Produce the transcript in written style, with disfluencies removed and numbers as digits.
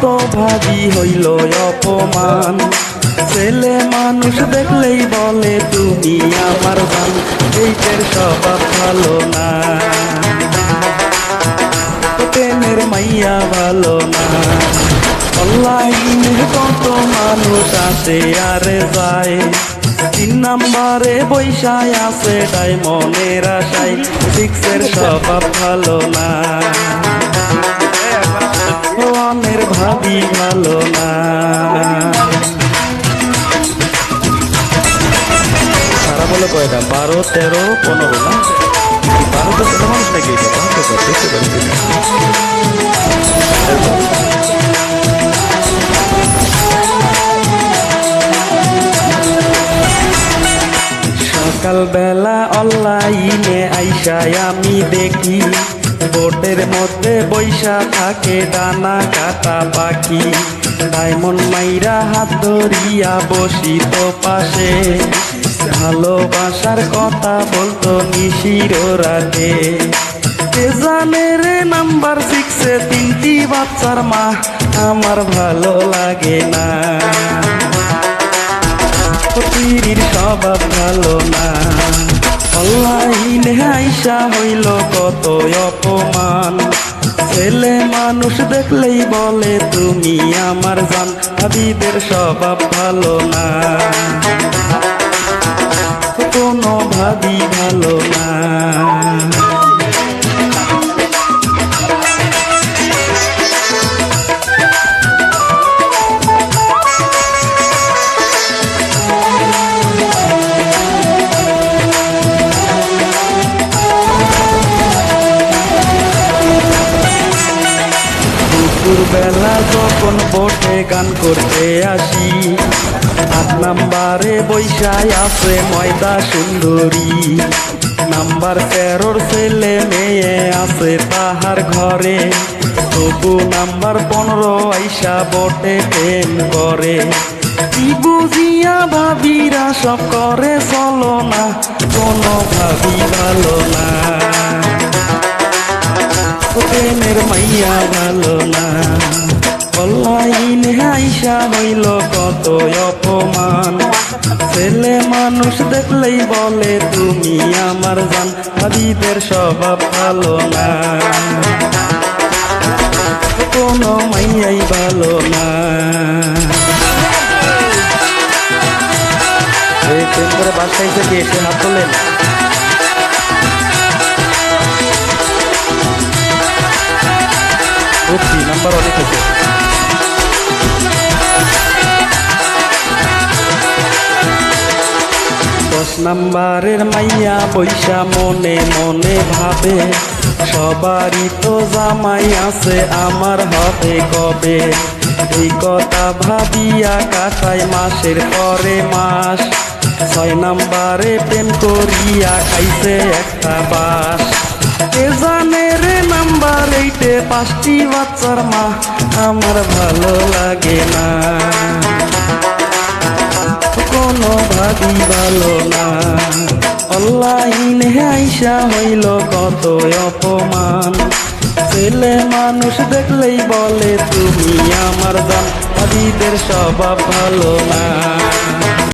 কত ভাবি হইল অপমান। ছেলে মানুষ দেখলেই বলে তুমি আমার জান, এইটার স্বভাব ভালো না। প্রেমের মাইয়া ভালো না। অনলাইনে কত মানুষ আসে আর যায়, 3 নাম্বারে বৈশায় আছে ডায়মন্ডের আশায়, সিক্সের স্বভাব ভালো না। অনের ভাবি ভালো না। সারা বলে কয়টা 12, 13, 15 না? 12 তো ছেলে মানুষ নাকি? সকালবেলা অনলাইনে আইসায় আমি দেখি, বোটের মধ্যে বৈশা থাকে ডানা কাটা পাখি। ডায়মন্ড মাইরা হাত ধরিয়া বসিত পাশে, ভালোবাসার কথা বলতো নিশির রাতে। কে জানে রে নাম্বার 6-এ 3টি বাচ্চার মা, আমার ভালো লাগে না। ফকিরির স্বভাব ভালো না। অনলাইনে আইসা হইল কত অপমান। ছেলে মানুষ দেখলেই বলে তুমি আমার জান, হাবিবের স্বভাব ভালো না। কোনো ভাবি ভালো না। দুপুরবেলা যখন বোটে গান করতে আসি, 8 নাম্বারে বৈশায় আছে ময়দা সুন্দরী। নাম্বার 13-র ছেলে মেয়ে আছে তাহার ঘরে, তবু নাম্বার 15 আইসা বোটে প্রেম করে। কি বুঝিয়া ভাবিরা সব করে চলো না, কোনো ভাবি ভালো না। প্রেমের মাইয়া ভালো না। অনলাইনে আইসা হইল কত অপমান। ছেলে মানুষ দেখলেই বলে তুমি আমার জান, হাবিবের স্বভাব ভালো না। কোনো মাইয়াই ভালো না। এই প্রেম করে বাসায় থেকে এসে হাত তোলেন। নাম্বার অনেক আছে। 10 নাম্বারের মাইয়া বৈশা মনে মনে ভাবে, সবারই তো জামাই আছে, আমার হবে কবে। এই কথা ভাবিয়া কাটায় মাসের পরে মাস। 6 নাম্বারে প্রেম করিয়া খাইছে একটা বাস। কে জানে রে নাম্বার 8-এ 5টি বাচ্চার মা, আমার ভালো লাগে না। কোনো ভাবি ভালো না। অনলাইনে আইসা হইল কত অপমান। ছেলে মানুষ দেখলেই বলে তুমি আমার জান, হাবিবের স্বভাব ভালো না।